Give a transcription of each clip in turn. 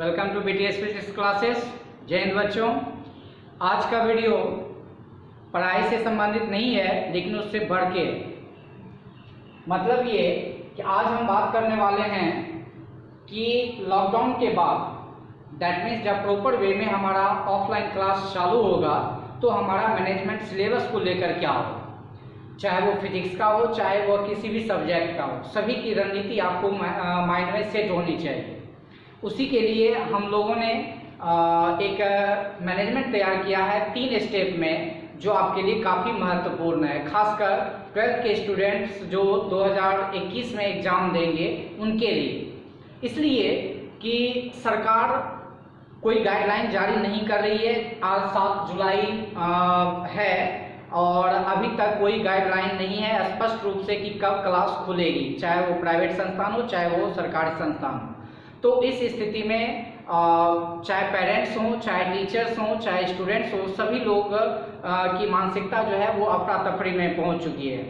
Welcome to BTS physics classes. जय हिंद बच्चों। आज का वीडियो पढ़ाई से संबंधित नहीं है, लेकिन उससे बढ़ के मतलब ये कि आज हम बात करने वाले हैं कि लॉकडाउन के बाद दैट मीन्स जब प्रॉपर वे में हमारा ऑफलाइन क्लास चालू होगा तो हमारा मैनेजमेंट सिलेबस को लेकर क्या हो, चाहे वो फिजिक्स का हो चाहे वो किसी भी सब्जेक्ट का हो, सभी की रणनीति आपको माइंड में सेट होनी चाहिए। उसी के लिए हम लोगों ने एक मैनेजमेंट तैयार किया है 3 स्टेप में, जो आपके लिए काफ़ी महत्वपूर्ण है, खासकर 12th के स्टूडेंट्स जो 2021 में एग्ज़ाम देंगे उनके लिए। इसलिए कि सरकार कोई गाइडलाइन जारी नहीं कर रही है। आज 7 जुलाई है और अभी तक कोई गाइडलाइन नहीं है स्पष्ट रूप से कि कब क्लास खुलेगी, चाहे वो प्राइवेट संस्थान हो चाहे वो सरकारी संस्थान हो। तो इस स्थिति में चाहे पेरेंट्स हों, चाहे टीचर्स हों, चाहे स्टूडेंट्स हों, सभी लोग की मानसिकता जो है वो अफरा तफरी में पहुंच चुकी है।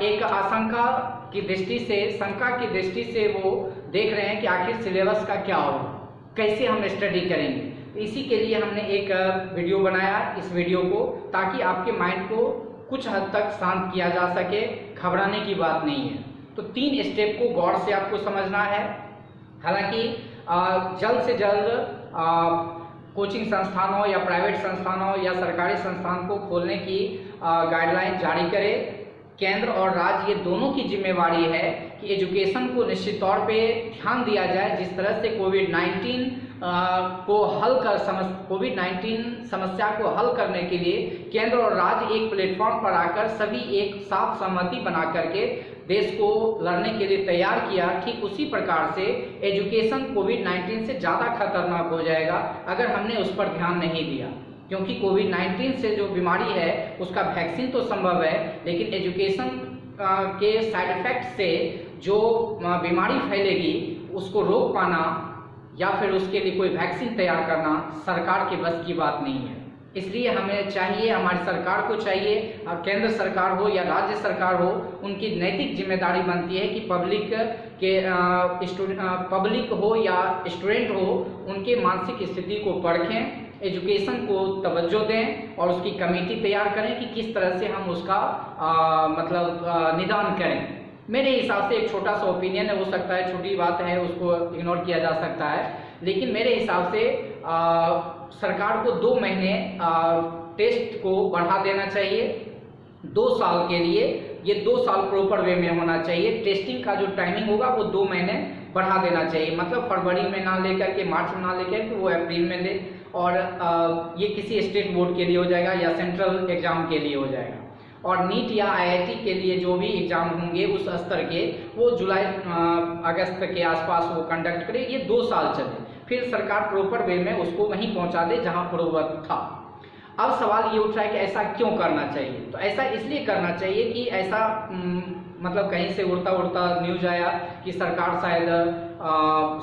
एक आशंका की दृष्टि से, शंका की दृष्टि से वो देख रहे हैं कि आखिर सिलेबस का क्या होगा, कैसे हम स्टडी करेंगे। इसी के लिए हमने एक वीडियो बनाया, इस वीडियो को, ताकि आपके माइंड को कुछ हद तक शांत किया जा सके। घबराने की बात नहीं है। तो 3 स्टेप को गौर से आपको समझना है। हालांकि जल्द से जल्द कोचिंग संस्थानों या प्राइवेट संस्थानों या सरकारी संस्थान को खोलने की गाइडलाइन जारी करे। केंद्र और राज्य ये दोनों की जिम्मेवारी है कि एजुकेशन को निश्चित तौर पे ध्यान दिया जाए। जिस तरह से कोविड-19 समस्या को हल करने के लिए केंद्र और राज्य एक प्लेटफॉर्म पर आकर सभी एक साथ सहमति बना करके देश को लड़ने के लिए तैयार किया, ठीक उसी प्रकार से एजुकेशन कोविड-19 से ज़्यादा खतरनाक हो जाएगा अगर हमने उस पर ध्यान नहीं दिया। क्योंकि कोविड-19 से जो बीमारी है उसका वैक्सीन तो संभव है, लेकिन एजुकेशन के साइड इफेक्ट से जो बीमारी फैलेगी उसको रोक पाना या फिर उसके लिए कोई वैक्सीन तैयार करना सरकार के बस की बात नहीं है। इसलिए हमें चाहिए, हमारी सरकार को चाहिए, और केंद्र सरकार हो या राज्य सरकार हो, उनकी नैतिक जिम्मेदारी बनती है कि पब्लिक हो या स्टूडेंट हो, उनके मानसिक स्थिति को परखें, एजुकेशन को तवज्जो दें और उसकी कमेटी तैयार करें कि किस तरह से हम उसका निदान करें। मेरे हिसाब से एक छोटा सा ओपिनियन है, हो सकता है छोटी बात है, उसको इग्नोर किया जा सकता है, लेकिन मेरे हिसाब से सरकार को 2 महीने टेस्ट को बढ़ा देना चाहिए 2 साल के लिए। ये 2 साल प्रॉपर वे में होना चाहिए। टेस्टिंग का जो टाइमिंग होगा वो 2 महीने बढ़ा देना चाहिए, मतलब फरवरी में ना लेकर के मार्च में ना लेकर के वो अप्रैल में ले, और ये किसी स्टेट बोर्ड के लिए हो जाएगा या सेंट्रल एग्जाम के लिए हो जाएगा। और नीट या IIT के लिए जो भी एग्जाम होंगे उस स्तर के, वो जुलाई अगस्त के आसपास वो कंडक्ट करे। ये 2 साल चले, फिर सरकार प्रॉपर वे में उसको वहीं पहुंचा दे जहां पूर्ववत था। अब सवाल ये उठ रहा है कि ऐसा क्यों करना चाहिए। तो ऐसा इसलिए करना चाहिए कि ऐसा कहीं से उड़ता उड़ता न्यूज आया कि सरकार शायद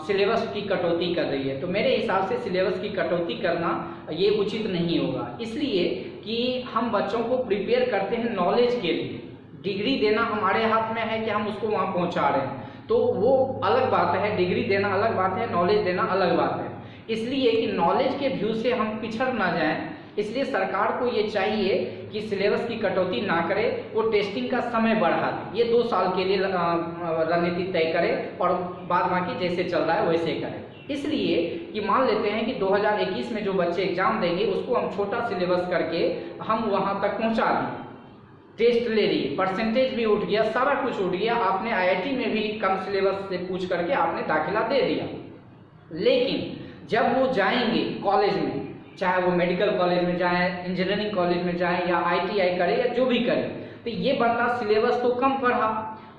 सिलेबस की कटौती कर रही है। तो मेरे हिसाब से सिलेबस की कटौती करना ये उचित नहीं होगा, इसलिए कि हम बच्चों को प्रिपेयर करते हैं नॉलेज के लिए। डिग्री देना हमारे हाथ में है कि हम उसको वहाँ पहुँचा रहे हैं, तो वो अलग बात है। डिग्री देना अलग बात है, नॉलेज देना अलग बात है। इसलिए कि नॉलेज के व्यू से हम पिछड़ ना जाएं, इसलिए सरकार को ये चाहिए कि सिलेबस की कटौती ना करे, वो टेस्टिंग का समय बढ़ा दे। ये 2 साल के लिए रणनीति तय करे और बाद बाकी जैसे चल रहा है वैसे करे। इसलिए कि मान लेते हैं कि 2021 में जो बच्चे एग्जाम देंगे उसको हम छोटा सिलेबस करके हम वहाँ तक पहुँचा दें। टेस्ट ले ली, परसेंटेज भी उठ गया, सारा कुछ उठ गया, आपने IIT में भी कम सिलेबस से पूछ करके आपने दाखिला दे दिया। लेकिन जब वो जाएंगे कॉलेज में, चाहे वो मेडिकल कॉलेज में जाएं, इंजीनियरिंग कॉलेज में जाएं या ITI करे या जो भी करे, तो ये बंदा सिलेबस तो कम पढ़ा,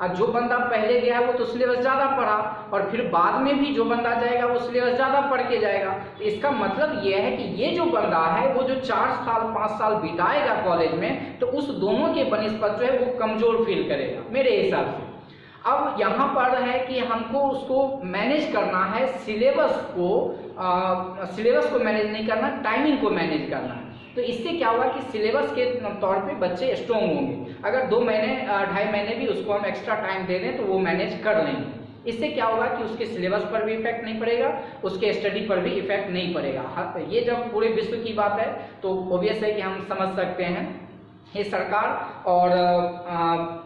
और जो बंदा पहले गया वो तो सिलेबस ज़्यादा पढ़ा, और फिर बाद में भी जो बंदा जाएगा वो सिलेबस ज़्यादा पढ़ के जाएगा। तो इसका मतलब ये है कि ये जो बंदा है वो जो 4 साल 5 साल बिताएगा कॉलेज में, तो उस दोनों के बनिस्पत जो है वो कमज़ोर फील करेगा मेरे हिसाब से। अब यहाँ पर है कि हमको उसको मैनेज करना है, सिलेबस को मैनेज नहीं करना, टाइमिंग को मैनेज करना है। तो इससे क्या हुआ कि सिलेबस के तौर पे बच्चे स्ट्रॉन्ग होंगे। अगर 2 महीने 2.5 महीने भी उसको हम एक्स्ट्रा टाइम दे दें तो वो मैनेज कर लेंगे। इससे क्या होगा कि उसके सिलेबस पर भी इफेक्ट नहीं पड़ेगा, उसके स्टडी पर भी इफेक्ट नहीं पड़ेगा। ये जब पूरे विश्व की बात है तो ऑब्वियस है कि हम समझ सकते हैं ये सरकार और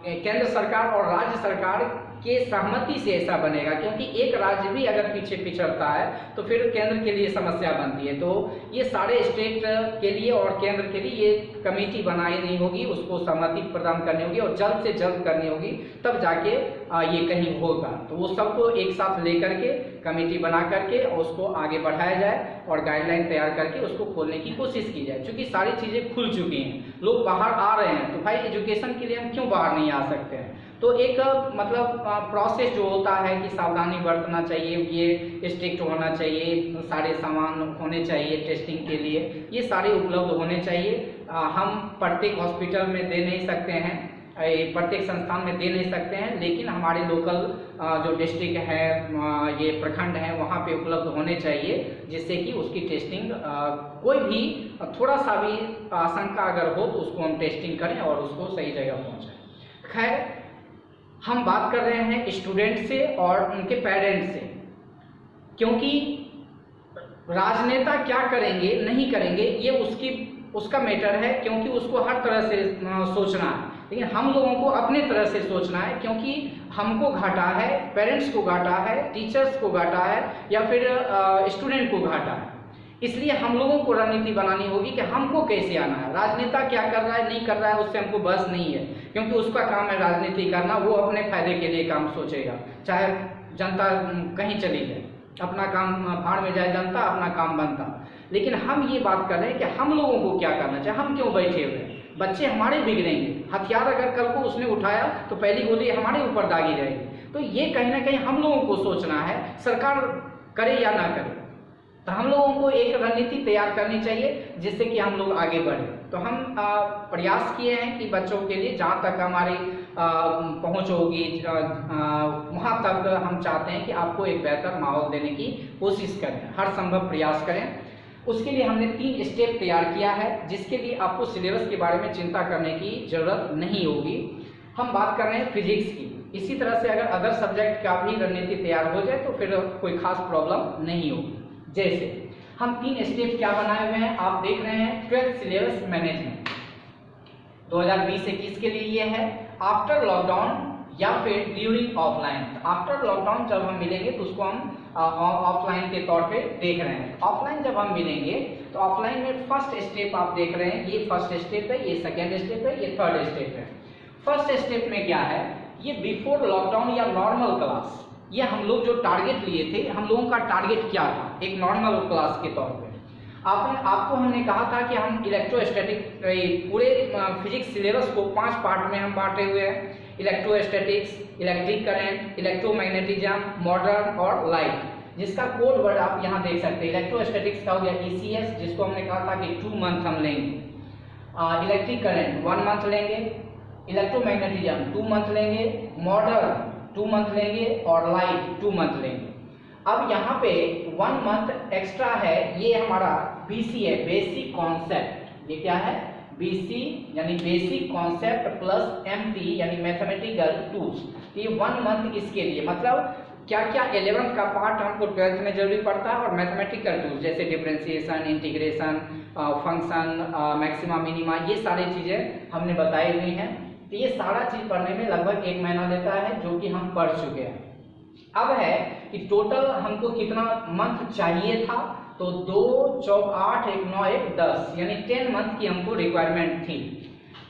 केंद्र सरकार और राज्य सरकार के सहमति से ऐसा बनेगा, क्योंकि एक राज्य भी अगर पीछे पिछड़ता है तो फिर केंद्र के लिए समस्या बनती है। तो ये सारे स्टेट के लिए और केंद्र के लिए ये कमेटी बनाई नहीं होगी, उसको सहमति प्रदान करनी होगी और जल्द से जल्द करनी होगी, तब जाके ये कहीं होगा। तो वो सबको एक साथ लेकर के कमेटी बना करके उसको आगे बढ़ाया जाए और गाइडलाइन तैयार करके उसको खोलने की कोशिश की जाए। क्योंकि सारी चीज़ें खुल चुकी हैं, लोग बाहर आ रहे हैं, तो भाई एजुकेशन के लिए हम क्यों बाहर नहीं आ सकते हैं। तो एक मतलब प्रोसेस जो होता है कि सावधानी बरतना चाहिए, ये स्ट्रिक्ट होना चाहिए, सारे सामान होने चाहिए टेस्टिंग के लिए, ये सारे उपलब्ध होने चाहिए। हम प्रत्येक हॉस्पिटल में दे नहीं सकते हैं, प्रत्येक संस्थान में दे नहीं सकते हैं, लेकिन हमारे लोकल जो डिस्ट्रिक्ट है, ये प्रखंड है, वहाँ पे उपलब्ध होने चाहिए, जिससे कि उसकी टेस्टिंग कोई भी थोड़ा सा भी आशंका अगर हो तो उसको हम टेस्टिंग करें और उसको सही जगह पहुँचाएं। खैर, हम बात कर रहे हैं स्टूडेंट से और उनके पेरेंट्स से, क्योंकि राजनेता क्या करेंगे नहीं करेंगे ये उसका मैटर है, क्योंकि उसको हर तरह से सोचना है। लेकिन हम लोगों को अपने तरह से सोचना है, क्योंकि हमको घाटा है, पेरेंट्स को घाटा है, टीचर्स को घाटा है या फिर स्टूडेंट को घाटा है। इसलिए हम लोगों को रणनीति बनानी होगी कि हमको कैसे आना है। राजनेता क्या कर रहा है नहीं कर रहा है उससे हमको बस नहीं है, क्योंकि उसका काम है राजनीति करना, वो अपने फायदे के लिए काम सोचेगा, चाहे जनता कहीं चली जाए, अपना काम भाड़ में जाए जनता, अपना काम बनता। लेकिन हम ये बात कर रहे हैं कि हम लोगों को क्या करना चाहिए, हम क्यों बैठे हुए हैं। बच्चे हमारे बिगड़ेंगे, हथियार अगर कल को उसने उठाया तो पहली गोली हमारे ऊपर दागी जाएगी। तो ये कहीं ना कहीं हम लोगों को सोचना है, सरकार करे या ना करे, तो हम लोगों को एक रणनीति तैयार करनी चाहिए जिससे कि हम लोग आगे बढ़े। तो हम प्रयास किए हैं कि बच्चों के लिए जहाँ तक हमारी पहुँच होगी वहाँ तक हम चाहते हैं कि आपको एक बेहतर माहौल देने की कोशिश करें, हर संभव प्रयास करें। उसके लिए हमने 3 स्टेप तैयार किया है, जिसके लिए आपको सिलेबस के बारे में चिंता करने की जरूरत नहीं होगी। हम बात कर रहे हैं फिजिक्स की। इसी तरह से अगर अदर सब्जेक्ट का भी रणनीति तैयार हो जाए तो फिर कोई खास प्रॉब्लम नहीं होगी। जैसे हम 3 स्टेप क्या बनाए हुए हैं, आप देख रहे हैं 12th सिलेबस मैनेजमेंट 2020-21 के लिए ये है, आफ्टर लॉकडाउन या फिर ड्यूरिंग ऑफलाइन। आफ्टर लॉकडाउन जब हम मिलेंगे तो उसको हम ऑफलाइन के तौर पे देख रहे हैं। ऑफलाइन जब हम मिलेंगे तो ऑफलाइन में फर्स्ट स्टेप आप देख रहे हैं, ये फर्स्ट स्टेप है, ये सेकेंड स्टेप है, ये थर्ड स्टेप है। फर्स्ट स्टेप में क्या है, ये बिफोर लॉकडाउन या नॉर्मल क्लास, ये हम लोग जो टारगेट लिए थे, हम लोगों का टारगेट क्या था एक नॉर्मल क्लास के तौर पे। आपको हमने कहा था कि हम इलेक्ट्रोस्टैटिक पूरे फिजिक्स सिलेबस को 5 पार्ट में हम बांटे हुए हैं, electrostatics, electric current, electromagnetism, modern और लाइट, जिसका कोड वर्ड आप यहाँ देख सकते हैं। इलेक्ट्रोस्टैटिक्स का हो गया ECS, जिसको हमने कहा था कि 2 मंथ हम लेंगे, इलेक्ट्रिक करंट 1 मंथ लेंगे, इलेक्ट्रोमैग्नेटिज्म 2 मंथ लेंगे, मॉडर्न 2 मंथ लेंगे और लाइट 2 मंथ लेंगे। अब यहाँ पे 1 मंथ एक्स्ट्रा है, ये हमारा BC है, बेसिक कॉन्सेप्ट। ये क्या है, BC यानी बेसिक कॉन्सेप्ट प्लस MT यानी मैथमेटिकल टूल्स। ये 1 मंथ इसके लिए, मतलब क्या क्या 11th का पार्ट हमको 12th में जरूरी पड़ता है और मैथमेटिकल टूल्स जैसे differentiation, integration, function, maxima minima, ये सारी चीज़ें हमने बताई हुई हैं। तो ये सारा चीज़ पढ़ने में लगभग 1 महीना लेता है, जो कि हम पढ़ चुके हैं। अब है कि टोटल हमको कितना मंथ चाहिए था, तो 2, 4, 8, 1, 9, 1, 10 यानी 10 मंथ की हमको रिक्वायरमेंट थी।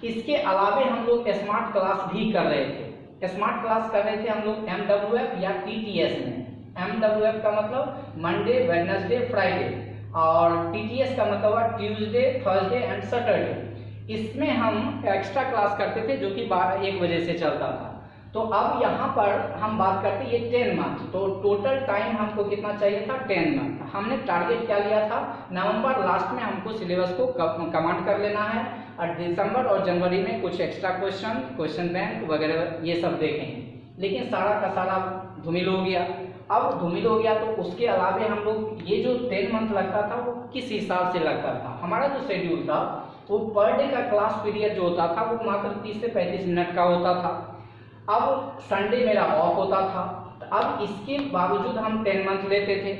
इसके अलावे हम लोग स्मार्ट क्लास भी कर रहे थे। स्मार्ट क्लास कर रहे थे हम लोग MWF या TTS में। MWF का मतलब मंडे, वेडनेसडे, फ्राइडे, और TTS का मतलब ट्यूसडे, थर्सडे एंड सैटरडे। इसमें हम एक्स्ट्रा क्लास करते थे जो कि 1 बजे से चलता था। तो अब यहाँ पर हम बात करते हैं ये 10 मंथ, तो टोटल टाइम हमको कितना चाहिए था, 10 मंथ। हमने टारगेट क्या लिया था, नवंबर लास्ट में हमको सिलेबस को कमांड कर लेना है और दिसंबर और जनवरी में कुछ एक्स्ट्रा क्वेश्चन बैंक वगैरह ये सब देखेंगे। लेकिन सारा का सारा धूमिल हो गया। अब धूमिल हो गया तो उसके अलावे हम लोग ये जो 10 मंथ लगता था वो किस हिसाब से लगता था, हमारा जो शेड्यूल था वो पर डे का क्लास पीरियड जो होता था वो मात्र 30 से 35 मिनट का होता था। अब संडे मेरा ऑफ होता था, तो अब इसके बावजूद हम 10 मंथ लेते थे।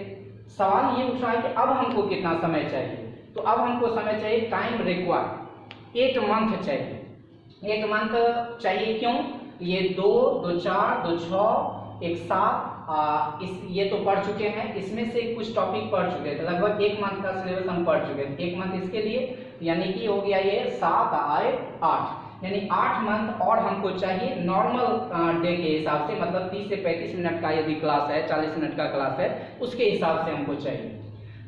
सवाल ये उठ रहा है कि अब हमको कितना समय चाहिए, तो अब हमको समय चाहिए, टाइम रिक्वायर्ड 8 मंथ चाहिए। 8 मंथ चाहिए क्यों? ये 2, 2 4, 2 6, 1 7, ये तो पढ़ चुके हैं, इसमें से कुछ टॉपिक पढ़ चुके थे, लगभग 1 मंथ का सिलेबस हम पढ़ चुके थे। 1 मंथ इसके लिए, यानी कि हो गया ये 7, 8, यानी 8 मंथ और हमको चाहिए नॉर्मल डे के हिसाब से, मतलब 30 से 35 मिनट का यदि क्लास है, 40 मिनट का क्लास है, उसके हिसाब से हमको चाहिए।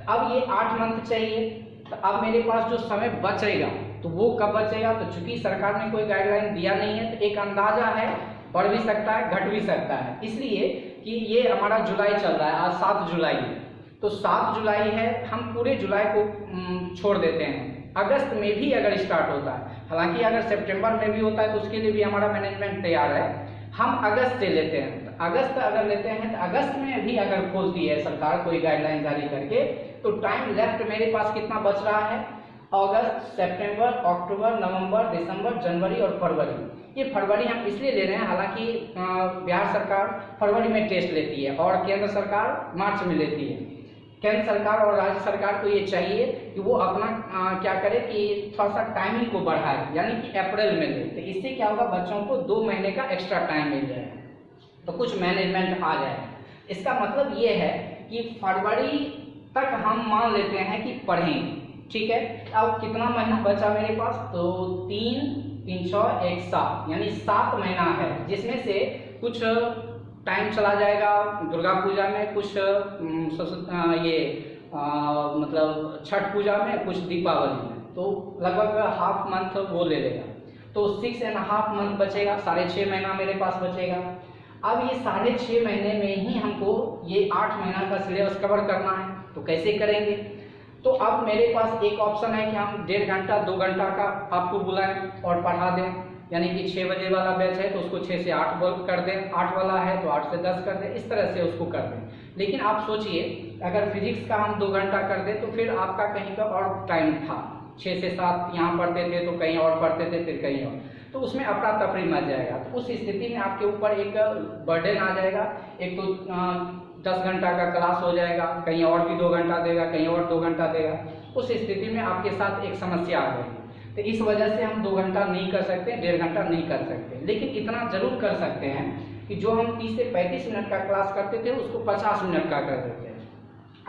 अब ये 8 मंथ चाहिए, तो अब मेरे पास जो समय बचेगा तो वो कब बचेगा? तो चूंकि सरकार ने कोई गाइडलाइन दिया नहीं है, तो एक अंदाजा है, बढ़ भी सकता है, घट भी सकता है, इसलिए कि ये हमारा जुलाई चल रहा है, आज 7 जुलाई है, तो 7 जुलाई है, हम पूरे जुलाई को छोड़ देते हैं। अगस्त में भी अगर स्टार्ट होता है, हालांकि अगर सितंबर में भी होता है तो उसके लिए भी हमारा मैनेजमेंट तैयार है, हम अगस्त से लेते हैं। तो अगस्त अगर लेते हैं तो अगस्त में भी अगर खोलती है सरकार कोई गाइडलाइन जारी करके, तो टाइम लेफ्ट मेरे पास कितना बच रहा है? अगस्त, सितंबर, अक्टूबर, नवंबर, दिसंबर, जनवरी और फरवरी। ये फरवरी हम इसलिए ले रहे हैं, हालांकि बिहार सरकार फरवरी में टेस्ट लेती है और केंद्र सरकार मार्च में लेती है। केंद्र सरकार और राज्य सरकार को ये चाहिए कि वो अपना क्या करे कि थोड़ा सा टाइमिंग को बढ़ाए, यानी कि अप्रैल में ले, तो इससे क्या होगा, बच्चों को 2 महीने का एक्स्ट्रा टाइम मिल जाएगा, तो कुछ मैनेजमेंट आ जाएगा। इसका मतलब ये है कि फरवरी तक हम मान लेते हैं कि पढ़ेंगे, ठीक है। अब कितना महीना बचा मेरे पास? तो 3, 3, 6, 1, 7, यानी 7 महीना है, जिसमें से कुछ टाइम चला जाएगा दुर्गा पूजा में, कुछ मतलब छठ पूजा में, कुछ दीपावली में, तो लगभग हाफ मंथ वो ले लेगा, तो 6.5 मंथ बचेगा, 6.5 महीना मेरे पास बचेगा। अब ये 6.5 महीने में ही हमको ये 8 महीना का सिलेबस कवर करना है, तो कैसे करेंगे? तो अब मेरे पास एक ऑप्शन है कि हम 1.5 घंटा 2 घंटा का आपको बुलाएं और पढ़ा दें, यानी कि 6 बजे वाला बैच है तो उसको 6 से 8 कर दें, 8 वाला है तो 8 से 10 कर दें, इस तरह से उसको कर दें। लेकिन आप सोचिए, अगर फिजिक्स का हम 2 घंटा कर दें तो फिर आपका कहीं पर और टाइम था, 6 से 7 यहाँ पढ़ते थे तो कहीं और पढ़ते थे, फिर कहीं और, तो उसमें अफरा तफरी मच जाएगा। तो उस स्थिति में आपके ऊपर एक बर्डन आ जाएगा, एक तो 10 घंटा का क्लास हो जाएगा, कहीं और भी 2 घंटा देगा, कहीं और 2 घंटा देगा, उस स्थिति में आपके साथ एक समस्या आ गई। तो इस वजह से हम 2 घंटा नहीं कर सकते, 1.5 घंटा नहीं कर सकते, लेकिन इतना जरूर कर सकते हैं कि जो हम 30 से 35 मिनट का क्लास करते थे उसको 50 मिनट का कर देते हैं।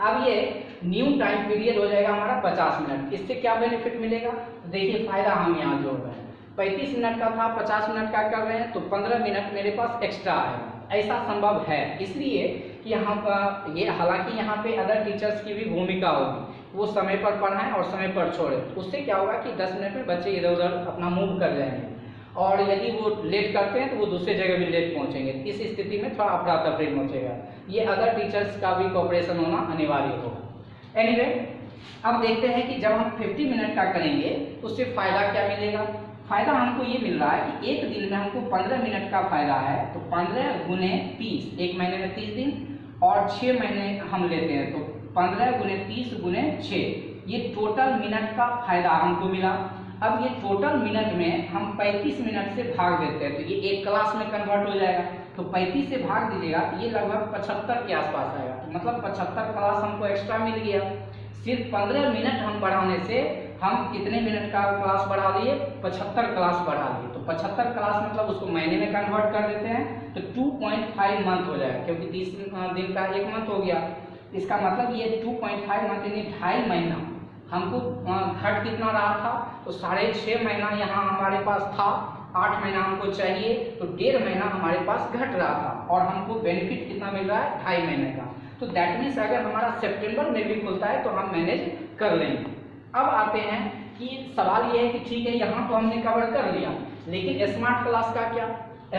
अब ये न्यू टाइम पीरियड हो जाएगा हमारा 50 मिनट। इससे क्या बेनिफिट मिलेगा? देखिए फायदा हम यहाँ जोड़ रहे हैं, 35 मिनट का था, 50 मिनट का कर रहे हैं, तो 15 मिनट मेरे पास एक्स्ट्रा आएगा। ऐसा संभव है, इसलिए कि यहाँ पर ये, हालांकि यहाँ पे अदर टीचर्स की भी भूमिका होगी, वो समय पर पढ़ाएं और समय पर छोड़ें। उससे क्या होगा कि 10 मिनट में बच्चे इधर उधर अपना मूव कर जाएंगे, और यदि वो लेट करते हैं तो वो दूसरे जगह भी लेट पहुंचेंगे। इस स्थिति में थोड़ा अफरा तफरी मचेगा, ये अदर टीचर्स का भी कोऑपरेशन होना अनिवार्य होगा। एनीवे, अब देखते हैं कि जब हम 50 मिनट का करेंगे उससे फायदा क्या मिलेगा। फायदा हमको ये मिल रहा है कि एक दिन में हमको 15 मिनट का फायदा है, तो 15 गुने 30, एक महीने में 30 दिन, और 6 महीने हम लेते हैं तो 15 गुने 30 गुने 6, ये टोटल मिनट का फायदा हमको मिला। अब ये टोटल मिनट में हम 35 मिनट से भाग देते हैं तो ये एक क्लास में कन्वर्ट हो जाएगा, तो 35 से भाग दीजिएगा तो ये लगभग 75 के आसपास आएगा, तो मतलब 75 क्लास हमको एक्स्ट्रा मिल गया। सिर्फ 15 मिनट हम बढ़ाने से हम कितने मिनट का क्लास बढ़ा लिए? 75 क्लास बढ़ा लिए। तो 75 क्लास मतलब उसको महीने में कन्वर्ट कर देते हैं तो 2.5 मंथ हो जाएगा, क्योंकि 30 दिन का 1 मंथ हो गया। इसका मतलब ये 2.5 मंथ यानी 2.5 महीना हमको घट कितना रहा था, तो 6.5 महीना यहाँ हमारे पास था, 8 महीना हमको चाहिए, तो 1.5 महीना हमारे पास घट रहा था, और हमको बेनिफिट कितना मिल रहा है? 2.5 महीने का। तो दैट मीन्स अगर हमारा सितंबर में भी खुलता है तो हम मैनेज कर लेंगे। अब आते हैं कि सवाल ये है कि ठीक है, यहाँ तो हमने कवर कर लिया, लेकिन स्मार्ट क्लास का क्या?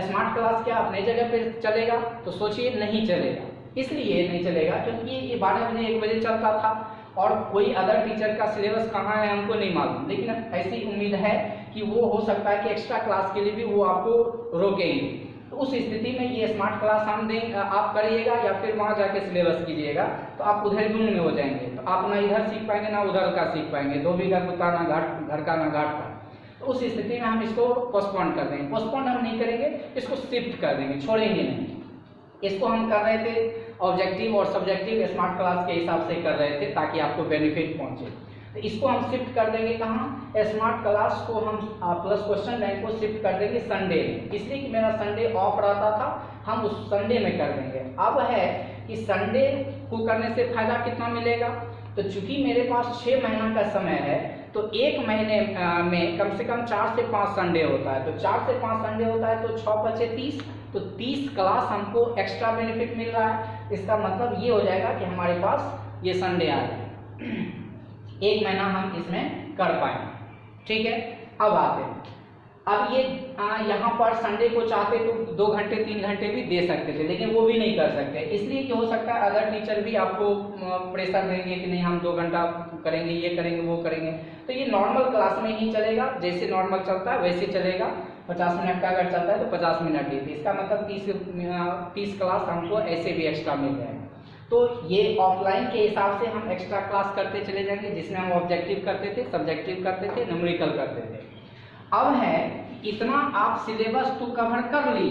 स्मार्ट क्लास क्या अपने जगह पे चलेगा? तो सोचिए नहीं चलेगा। इसलिए नहीं चलेगा क्योंकि ये 12 बजे 1 बजे चलता था, और कोई अदर टीचर का सिलेबस कहाँ है हमको नहीं मालूम, लेकिन ऐसी उम्मीद है कि वो हो सकता है कि एक्स्ट्रा क्लास के लिए भी वो आपको रोकेंगे। तो उस स्थिति में ये स्मार्ट क्लास हम देंगे, आप करिएगा या फिर वहाँ जाके सिलेबस कीजिएगा, तो आप उधर धुन में हो जाएंगे, तो आप ना इधर सीख पाएंगे ना उधर का सीख पाएंगे, धोबी का कुत्ता ना घर का ना घाट का। तो उस स्थिति में हम इसको पोस्टपोन कर देंगे। पोस्टपोन हम नहीं करेंगे, इसको शिफ्ट कर देंगे, छोड़ेंगे नहीं। इसको हम कर रहे थे ऑब्जेक्टिव और सब्जेक्टिव स्मार्ट क्लास के हिसाब से कर रहे थे ताकि आपको बेनिफिट पहुंचे। तो इसको हम शिफ्ट कर देंगे कहाँ, स्मार्ट क्लास को हम प्लस क्वेश्चन बैंक को शिफ्ट कर देंगे संडे में, इसलिए कि मेरा संडे ऑफ रहता था, हम उस संडे में कर देंगे। अब है कि संडे को करने से फायदा कितना मिलेगा, तो चूंकि मेरे पास 6 महीना का समय है तो एक महीने में कम से कम 4 से 5 संडे होता है, तो 4 से 5 संडे होता है तो 6 बचे 30, तो 30 क्लास हमको एक्स्ट्रा बेनिफिट मिल रहा है। इसका मतलब ये हो जाएगा कि हमारे पास ये संडे आ जाए, एक महीना हम इसमें कर पाएंगे। ठीक है, अब आते हैं, अब ये यहाँ पर संडे को चाहते तो 2 घंटे 3 घंटे भी दे सकते थे, लेकिन वो भी नहीं कर सकते, इसलिए कि हो सकता है अदर टीचर भी आपको प्रेशर देंगे कि नहीं हम 2 घंटा करेंगे, ये करेंगे, वो करेंगे, तो ये नॉर्मल क्लास में ही चलेगा, जैसे नॉर्मल चलता है वैसे चलेगा। 50 मिनट का अगर चलता है तो 50 मिनट ही, इसका मतलब 30 क्लास हमको ऐसे भी एक्स्ट्रा मिल जाएगा। तो ये ऑफलाइन के हिसाब से हम एक्स्ट्रा क्लास करते चले जाएंगे, जिसमें हम ऑब्जेक्टिव करते थे, सब्जेक्टिव करते थे, न्यूमेरिकल करते थे। अब है इतना आप सिलेबस तो कवर कर ली,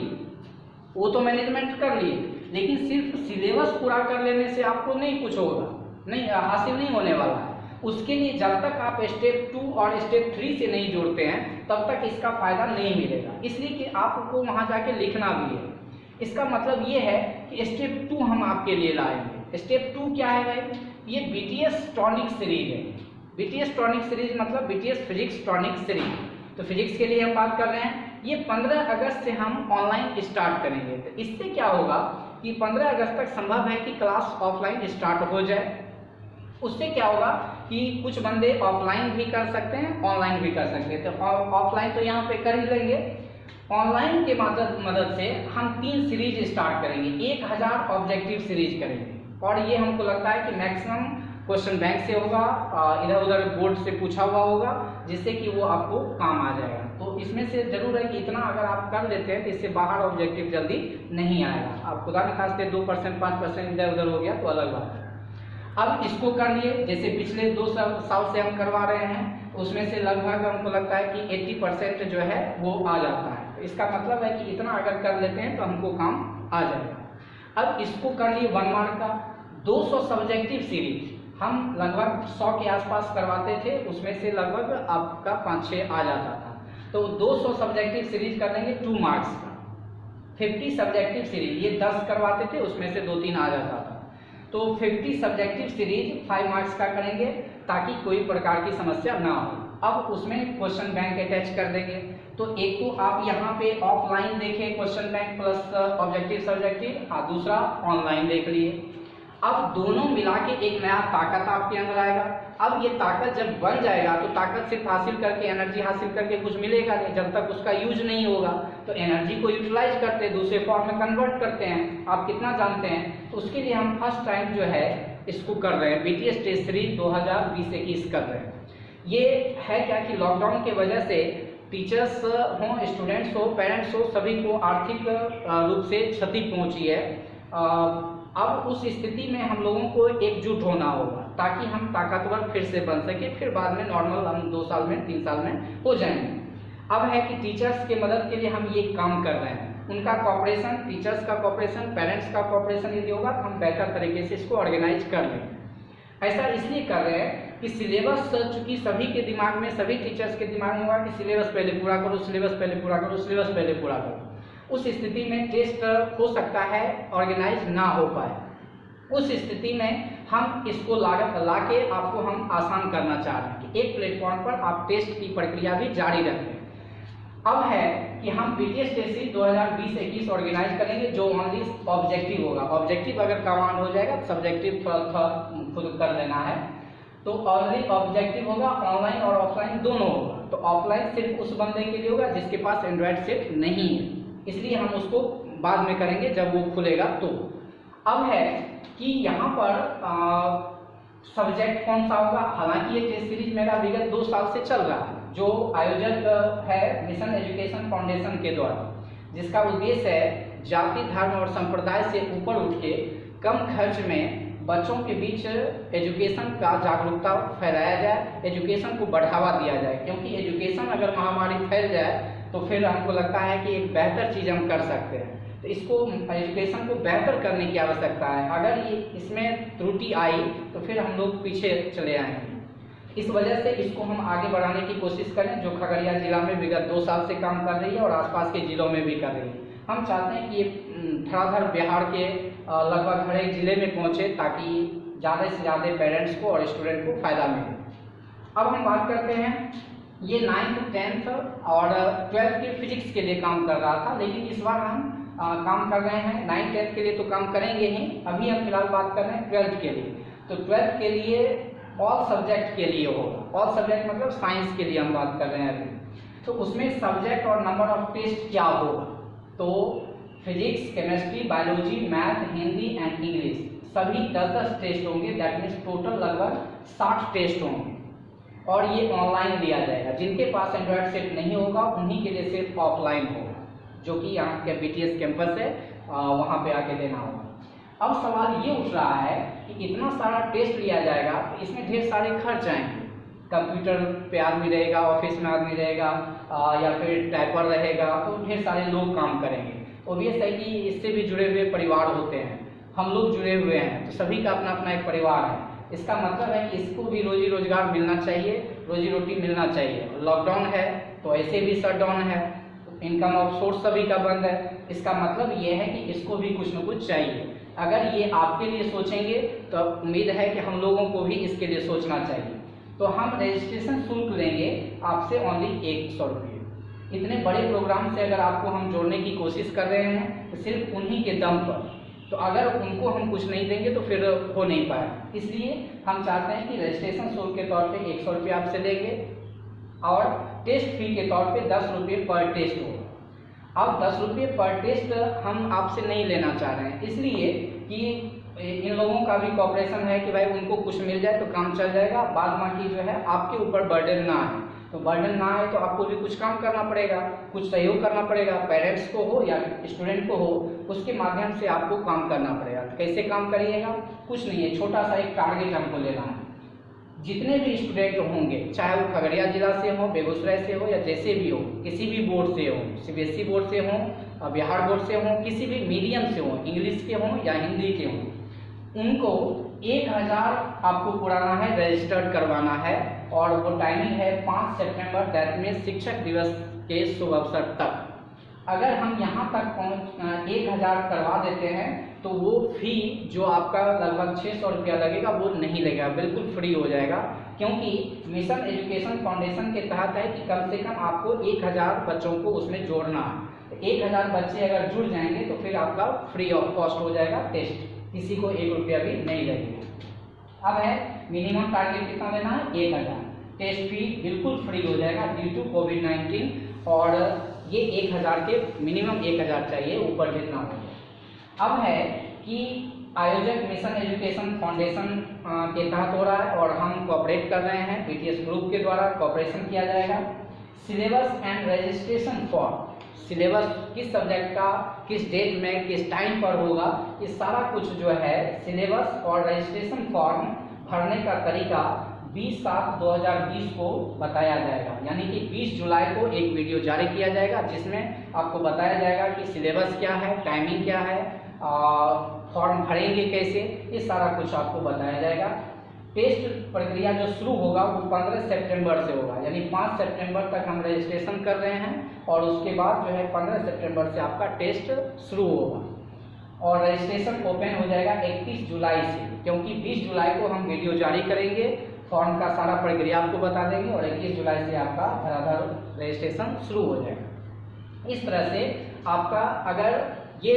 वो तो मैनेजमेंट कर ली, लेकिन सिर्फ सिलेबस पूरा कर लेने से आपको नहीं कुछ होगा, नहीं हासिल नहीं होने वाला है। उसके लिए जब तक आप स्टेप 2 और स्टेप 3 से नहीं जोड़ते हैं तब तक इसका फायदा नहीं मिलेगा, इसलिए कि आपको वहां जाके लिखना भी है। इसका मतलब ये है कि स्टेप 2 हम आपके लिए लाएंगे। स्टेप 2 क्या है भाई, ये बीटीएस टॉनिक सीरीज है। बीटीएस टॉनिक सीरीज मतलब बीटीएस फिजिक्स टॉनिक सीरीज, तो फिजिक्स के लिए हम बात कर रहे हैं। ये 15 अगस्त से हम ऑनलाइन स्टार्ट करेंगे, तो इससे क्या होगा कि 15 अगस्त तक संभव है कि क्लास ऑफलाइन स्टार्ट हो जाए। उससे क्या होगा कि कुछ बंदे ऑफलाइन भी कर सकते हैं, ऑनलाइन भी कर सकते हैं, तो ऑफलाइन तो यहाँ पे कर ही लेंगे। ऑनलाइन के मदद से हम 3 सीरीज स्टार्ट करेंगे, 1000 ऑब्जेक्टिव सीरीज करेंगे, और ये हमको लगता है कि मैक्सिमम क्वेश्चन बैंक से होगा, इधर उधर बोर्ड से पूछा हुआ होगा, जिससे कि वो आपको काम आ जाएगा। तो इसमें से जरूर है कि इतना अगर आप कर लेते हैं तो इससे बाहर ऑब्जेक्टिव जल्दी नहीं आएगा। आप खुदा न खास्ते 2% 5% इधर उधर हो गया तो अलग बात है। अब इसको कर लिए, जैसे पिछले 2 साल से हम करवा रहे हैं, उसमें से लगभग हमको लगता है कि 80% जो है वो आ जाता है। तो इसका मतलब है कि इतना अगर कर लेते हैं तो हमको काम आ जाएगा। अब इसको कर लिए 1 मार्क का 200 सब्जेक्टिव सीरीज हम लगभग 100 के आसपास करवाते थे, उसमें से लगभग आपका 5-6 आ जाता था। तो 200 सब्जेक्टिव सीरीज कर लेंगे 2 मार्क्स का। 50 सब्जेक्टिव सीरीज ये 10 करवाते थे, उसमें से 2-3 आ जाता था, तो 50 सब्जेक्टिव सीरीज 5 मार्क्स का करेंगे ताकि कोई प्रकार की समस्या ना हो। अब उसमें क्वेश्चन बैंक अटैच कर देंगे, तो एक तो आप यहाँ पे ऑफलाइन देखें question bank plus objective subjective, और दूसरा ऑनलाइन देख लिए। अब दोनों मिला के एक नया ताकत आपके अंदर आएगा। अब ये ताकत जब बन जाएगा तो ताकत सिर्फ हासिल करके, एनर्जी हासिल करके कुछ मिलेगा नहीं, जब तक उसका यूज नहीं होगा। तो एनर्जी को यूटिलाइज करते हैं, दूसरे फॉर्म में कन्वर्ट करते हैं। आप कितना जानते हैं, तो उसके लिए हम फर्स्ट टाइम जो है इसको कर रहे हैं, बीटीएस टेस्ट सीरीज 2020-21 कर रहे हैं। ये है क्या कि लॉकडाउन की वजह से टीचर्स हों, स्टूडेंट्स हो, पेरेंट्स हो, सभी को आर्थिक रूप से क्षति पहुंची है। अब उस स्थिति में हम लोगों को एकजुट होना होगा ताकि हम ताकतवर फिर से बन सके, फिर बाद में नॉर्मल हम 2 साल में 3 साल में हो जाएंगे। अब है कि टीचर्स के मदद के लिए हम ये काम कर रहे हैं, उनका कॉपरेशन, टीचर्स का कॉपरेशन, पेरेंट्स का कॉपरेशन यदि होगा तो हम बेहतर तरीके से इसको ऑर्गेनाइज कर लेंगे। ऐसा इसलिए कर रहे हैं कि सिलेबस चूंकि सभी के दिमाग में, सभी टीचर्स के दिमाग में होगा कि सिलेबस पहले पूरा करो, सिलेबस पहले पूरा करो, सिलेबस पहले पूरा करो। उस स्थिति में टेस्ट हो सकता है ऑर्गेनाइज ना हो पाए। उस स्थिति में हम इसको लाके आपको हम आसान करना चाह रहे हैं कि एक प्लेटफॉर्म पर आप टेस्ट की प्रक्रिया भी जारी रखें। अब है कि हम बीटीएस टेस्ट सीरीज 2020-21 ऑर्गेनाइज करेंगे जो ओनली ऑब्जेक्टिव होगा। ऑब्जेक्टिव अगर कमांड हो जाएगा तो सब्जेक्टिव खुद कर लेना है, तो ओनली ऑब्जेक्टिव होगा, ऑनलाइन और ऑफलाइन दोनों होगा। तो ऑफलाइन सिर्फ उस बंदे के लिए होगा जिसके पास एंड्रॉयड सेट नहीं है, इसलिए हम उसको बाद में करेंगे जब वो खुलेगा। तो अब है कि यहाँ पर सब्जेक्ट कौन सा होगा। हालांकि ये टेस्ट सीरीज मेरा विगत 2 साल से चल रहा है, जो आयोजक है मिशन एजुकेशन फाउंडेशन के द्वारा, जिसका उद्देश्य है जाति, धर्म और संप्रदाय से ऊपर उठ के कम खर्च में बच्चों के बीच एजुकेशन का जागरूकता फैलाया जाए, एजुकेशन को बढ़ावा दिया जाए। क्योंकि एजुकेशन अगर महामारी फैल जाए तो फिर हमको लगता है कि एक बेहतर चीज़ हम कर सकते हैं। तो इसको एजुकेशन को बेहतर करने की आवश्यकता है। अगर ये इसमें त्रुटि आई तो फिर हम लोग पीछे चले आएंगे। इस वजह से इसको हम आगे बढ़ाने की कोशिश करें, जो खगड़िया जिला में विगत 2 साल से काम कर रही है और आसपास के जिलों में भी कर रही है। हम चाहते हैं कि ये धड़ाधड़ बिहार के लगभग हर एक जिले में पहुँचे, ताकि ज़्यादा से ज़्यादा पेरेंट्स को और स्टूडेंट को फ़ायदा मिले। अब हम बात करते हैं, ये 9th 10th और 12th के फिजिक्स के लिए काम कर रहा था, लेकिन इस बार हम काम कर रहे हैं 9th 10th के लिए तो काम करेंगे ही। अभी हम फिलहाल बात कर रहे हैं 12th के लिए। तो 12th के लिए ऑल सब्जेक्ट के लिए होगा। ऑल सब्जेक्ट मतलब साइंस के लिए हम बात कर रहे हैं अभी। तो उसमें सब्जेक्ट और नंबर ऑफ टेस्ट क्या होगा, तो physics, chemistry, biology, math, Hindi and English सभी 10-10 टेस्ट होंगे। दैट मीन्स टोटल लगभग 60 टेस्ट होंगे और ये ऑनलाइन लिया जाएगा। जिनके पास एंड्रॉयड सेट नहीं होगा उन्हीं के लिए सिर्फ ऑफलाइन होगा, जो कि यहाँ के BTS कैंपस है, वहाँ पे आके देना होगा। अब सवाल ये उठ रहा है कि इतना सारा टेस्ट लिया जाएगा तो इसमें ढेर सारे खर्च आएंगे। कंप्यूटर पे आदमी रहेगा, ऑफिस में आदमी रहेगा, या फिर टाइपर रहेगा, तो ढेर सारे लोग काम करेंगे। ऑब्वियस है कि इससे भी जुड़े हुए परिवार होते हैं, हम लोग जुड़े हुए हैं, तो सभी का अपना अपना एक परिवार है। इसका मतलब है कि इसको भी रोजी रोजगार मिलना चाहिए, रोजी रोटी मिलना चाहिए। लॉकडाउन है तो ऐसे भी शटडाउन है, इनकम ऑफ सोर्स सभी का बंद है। इसका मतलब ये है कि इसको भी कुछ न कुछ चाहिए। अगर ये आपके लिए सोचेंगे तो उम्मीद है कि हम लोगों को भी इसके लिए सोचना चाहिए। तो हम रजिस्ट्रेशन शुल्क लेंगे आपसे ओनली 100 रुपये। इतने बड़े प्रोग्राम से अगर आपको हम जोड़ने की कोशिश कर रहे हैं तो सिर्फ उन्हीं के दम पर, तो अगर उनको हम कुछ नहीं देंगे तो फिर हो नहीं पाए। इसलिए हम चाहते हैं कि रजिस्ट्रेशन शुल्क के तौर पे 100 रुपये आपसे लेंगे और टेस्ट फी के तौर पे 10 रुपये पर टेस्ट होगा। अब 10 रुपये पर टेस्ट हम आपसे नहीं लेना चाह रहे हैं, इसलिए कि इन लोगों का भी कॉपरेशन है कि भाई उनको कुछ मिल जाए तो काम चल जाएगा, बाद बाकी जो है आपके ऊपर बर्डन ना आए। तो बर्डन ना आए तो आपको भी कुछ काम करना पड़ेगा, कुछ सहयोग करना पड़ेगा, पेरेंट्स को हो या स्टूडेंट को हो, उसके माध्यम से आपको काम करना पड़ेगा। तो कैसे काम करिएगा, कुछ नहीं है, छोटा सा एक टारगेट हमको लेना है। जितने भी स्टूडेंट होंगे, चाहे वो खगड़िया जिला से हो, बेगूसराय से हो या जैसे भी हो, किसी भी बोर्ड से हो, CBSE बोर्ड से हो, बिहार बोर्ड से हो, किसी भी मीडियम से हो, इंग्लिश के हो या हिंदी के हो, उनको 1000 आपको पुराना है, रजिस्टर्ड करवाना है। और वो टाइमिंग है 5 सितंबर, दैट मीन शिक्षक दिवस के शुभ अवसर तक। अगर हम यहाँ तक 1000 करवा देते हैं तो वो फी जो आपका लगभग 600 रुपया लगेगा वो नहीं लगेगा, बिल्कुल फ्री हो जाएगा। क्योंकि मिशन एजुकेशन फाउंडेशन के तहत है कि कम से कम आपको 1000 बच्चों को उसमें जोड़ना है। तो 1000 बच्चे अगर जुड़ जाएंगे तो फिर आपका फ्री ऑफ कॉस्ट हो जाएगा टेस्ट, किसी को 1 रुपया भी नहीं लगेगा। अब है मिनिमम टारगेट कितना लेना है, 1000। टेस्ट फी बिल्कुल फ्री हो जाएगा ड्यू टू कोविड-19, और ये 1000 के मिनिमम 1000 चाहिए, ऊपर जितना हो। अब है कि आयोजक मिशन एजुकेशन फाउंडेशन के तहत हो रहा है और हम कोऑपरेट कर रहे हैं, BTS ग्रुप के द्वारा कोऑपरेशन किया जाएगा। Syllabus and registration form, syllabus किस सब्जेक्ट का किस डेट में किस टाइम पर होगा, ये सारा कुछ जो है सिलेबस और रजिस्ट्रेशन फॉर्म भरने का तरीका 20/7/2020 को बताया जाएगा। यानी कि 20 जुलाई को एक वीडियो जारी किया जाएगा जिसमें आपको बताया जाएगा कि सिलेबस क्या है, टाइमिंग क्या है, फॉर्म भरेंगे कैसे, ये सारा कुछ आपको बताया जाएगा। टेस्ट प्रक्रिया जो शुरू होगा वो 15 सितंबर से होगा, यानी 5 सितंबर तक हम रजिस्ट्रेशन कर रहे हैं और उसके बाद जो है 15 सितंबर से आपका टेस्ट शुरू होगा। और रजिस्ट्रेशन ओपन हो जाएगा 31 जुलाई से, क्योंकि 20 जुलाई को हम वीडियो जारी करेंगे, फॉर्म का सारा प्रक्रिया आपको बता देंगे और 21 जुलाई से आपका धड़ाधड़ रजिस्ट्रेशन शुरू हो जाएगा। इस तरह से आपका, अगर ये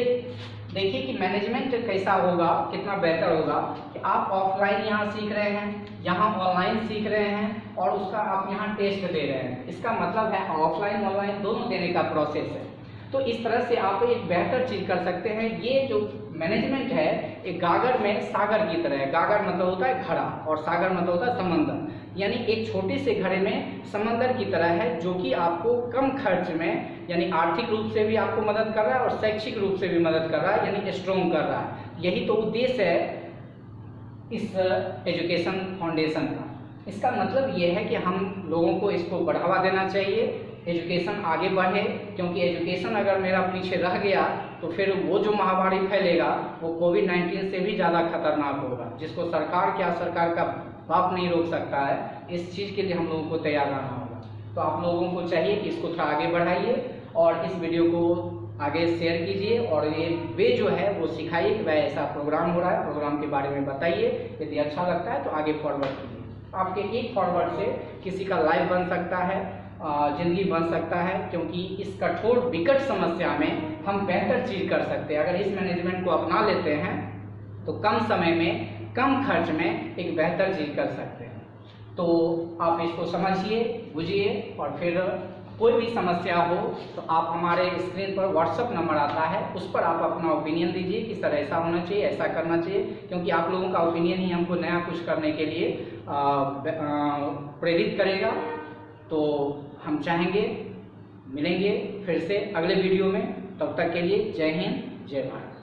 देखिए कि मैनेजमेंट कैसा होगा, कितना बेहतर होगा कि आप ऑफलाइन यहाँ सीख रहे हैं, यहाँ ऑनलाइन सीख रहे हैं और उसका आप यहाँ टेस्ट दे रहे हैं। इसका मतलब है ऑफलाइन ऑनलाइन दोनों देने का प्रोसेस है। तो इस तरह से आप एक बेहतर चीज़ कर सकते हैं। ये जो मैनेजमेंट है एक गागर में सागर की तरह है। गागर मतलब होता है घड़ा और सागर मतलब होता है समंदर, यानी एक छोटे से घड़े में समंदर की तरह है, जो कि आपको कम खर्च में, यानी आर्थिक रूप से भी आपको मदद कर रहा है और शैक्षिक रूप से भी मदद कर रहा है, यानी स्ट्रॉन्ग कर रहा है। यही तो उद्देश्य है इस एजुकेशन फाउंडेशन का। इसका मतलब ये है कि हम लोगों को इसको बढ़ावा देना चाहिए, एजुकेशन आगे बढ़े, क्योंकि एजुकेशन अगर मेरा पीछे रह गया तो फिर वो जो महामारी फैलेगा वो कोविड-19 से भी ज़्यादा खतरनाक होगा, जिसको सरकार का बाप नहीं रोक सकता है। इस चीज़ के लिए हम लोगों को तैयार रहना होगा। तो आप लोगों को चाहिए कि इसको थोड़ा आगे बढ़ाइए और इस वीडियो को आगे शेयर कीजिए और ये वे जो है वो सिखाइए कि भाई ऐसा प्रोग्राम हो रहा है, प्रोग्राम के बारे में बताइए। यदि अच्छा लगता है तो आगे फॉरवर्ड कीजिए। आपके एक फॉरवर्ड से किसी का लाइफ बन सकता है, ज़िंदगी बन सकता है, क्योंकि इस कठोर विकट समस्या में हम बेहतर चीज़ कर सकते हैं। अगर इस मैनेजमेंट को अपना लेते हैं तो कम समय में कम खर्च में एक बेहतर चीज़ कर सकते हैं। तो आप इसको समझिए, बुझिए और फिर कोई भी समस्या हो तो आप हमारे स्क्रीन पर व्हाट्सअप नंबर आता है, उस पर आप अपना ओपिनियन दीजिए कि सर ऐसा होना चाहिए, ऐसा करना चाहिए, क्योंकि आप लोगों का ओपिनियन ही हमको नया कुछ करने के लिए प्रेरित करेगा। तो हम चाहेंगे मिलेंगे फिर से अगले वीडियो में। तब तक के लिए जय हिंद, जय भारत।